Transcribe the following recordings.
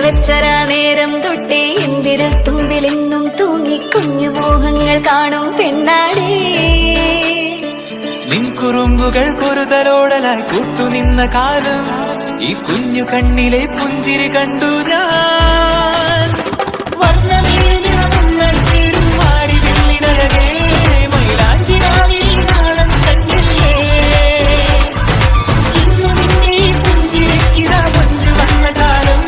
വെച്ചരാ നേരം തൊട്ടേ എന്തിരൽ തുമ്പിലെന്നും തൂങ്ങി കുഞ്ഞു മോഹങ്ങൾ കാണും പെണ്ണാടേ. നിൻ കുറുമ്പുകൾ കുറുതലോടലായി കൂട്ടുനിന്ന കാലം ഈ കുഞ്ഞു കണ്ണിലെ പുഞ്ചിരി കണ്ടു ഞാൻ. വർണ്ണമേനിറമുങ്ങൾ ചേരും മാടി വെള്ളിനഴകേ മൈലാഞ്ചി രാവിൽ നാളം കണ്ടില്ലേ. ഇന്നു നിന്നെ പുഞ്ചിരിക്കിതാ മഞ്ചു വന്ന കാലം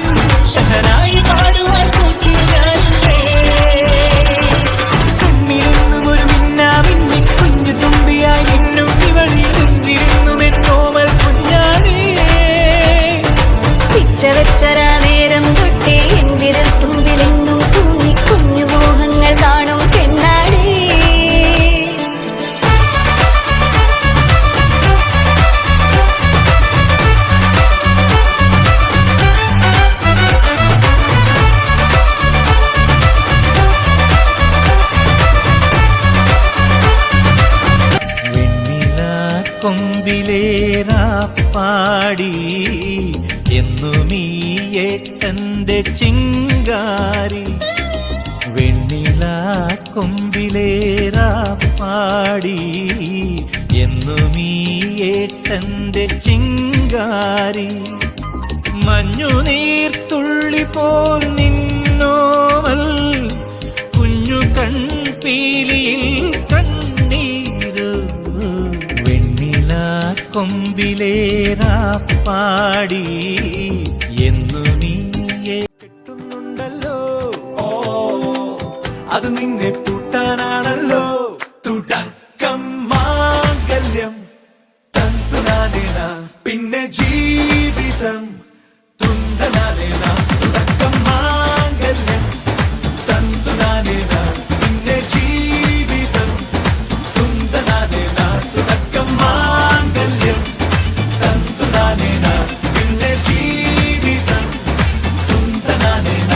ഷഹനായി പാടുവാൻ കൂട്ടിയ ഞാനില്ലേ. കണ്ണിലെന്നും ഒരു മിന്നാ മിന്നി കുഞ്ഞു തുമ്പിയായി നിന്നും ഇവളിൽ നെഞ്ചിരുന്നുമെന്നോമൽ കുഞ്ഞാണേ. പിച്ച വെച്ചരാ നേരം തൊട്ടേ എന്തിരൽ തുമ്പിലെന്നും തൂങ്ങി കുഞ്ഞു മോഹങ്ങൾ കാണും പെണ്ണാടേ. കൊമ്പിലേറാപ്പാടി എന്നുമീയേട്ടന്റെ ചിങ്കാരി. വെണ്ണില കൊമ്പിലേറാപ്പാടി എന്നുമീയേട്ടന്റെ ചിങ്കാരി. മഞ്ഞുനീർത്തുള്ളി പോൽ നിന്നോവൽ കുഞ്ഞു കൺപീലിയിൽ കണ്ണീര്. വെണ്ണില കൊമ്പിലേറാപ്പാടി എന്നു നീയെ കെട്ടുന്നുണ്ടല്ലോ. അത് നിന്നെ പൂട്ടാനാണല്ലോ. തുടക്കം മാംഗല്യം തന്തുനാദേന പിന്നെ ജീവിതം തുന്തനാദേന. തുടക്കം മാംഗല്യം തന്തുനാദേന പിന്നെ ജീവിതം തുന്തനാദേന. തുടക്കം മാംഗല്യം തന്തുനാദേന പിന്നെ ജീവിതം തുന്തനാദേന.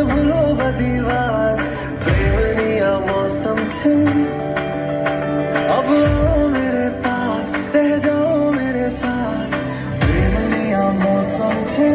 भूलो बदीवार प्रेमनिया मौसम छे. अब आओ मेरे पास रह जाओ मेरे साथ प्रेमनिया मौसम छे.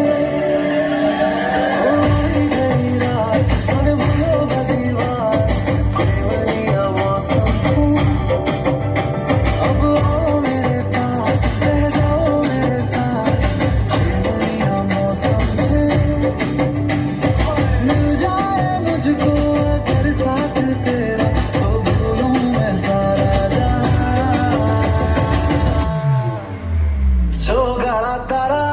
तारा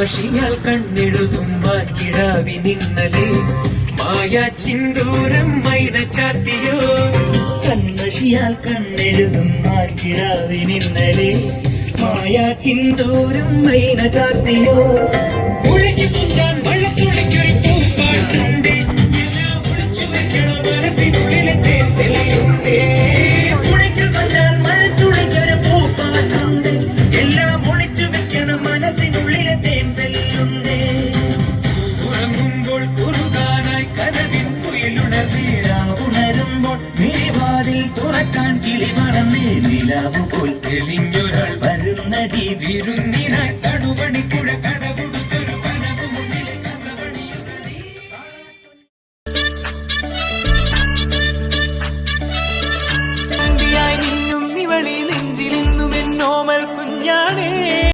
കൺമഷിയാൽ കണ്ണെഴുതും വാക്കിടാവിനിന്നലെ മായാ ചിന്തൂരം മൈന ചാത്തിയോ കൺമഷിയാൽ കണ്ണെഴുതും മാറ്റിടാവിനിന്നലെ മായാ ചിന്തൂരും മൈന ചാർത്തിയോ ഒഴുകി കുഞ്ചാൻ മഴത്തുള്ളിക്കൊരു പൂപ്പാട്ടുണ്ട് എല്ലാം ഒളിച്ചു വെക്കണം മനസ്സിനുള്ളിലെ തേന്തലുണ്ടേ ഉണക്കിൽ കൊണ്ടാൽ മഴത്തുള്ളിക്കൊരു പൂപ്പാട്ടുണ്ട് എല്ലാം ഒളിച്ചു വെക്കണം മനസ്സിനുള്ളിലെ തേന്തലുണ്ട് ഉറങ്ങുമ്പോൾ കുറുകാനായി കനവിൻ കുയിലുണർന്നേരാ ഉണരുമ്പോൾ മിഴിവാതിൽ തുറക്കാൻ കിളി മറന്നേ നിലാവ് പോൽ തെളിഞ്ഞൊരാൾ വരുന്നടി വിരുന്നിനായി തടുവണിപ്പുഴ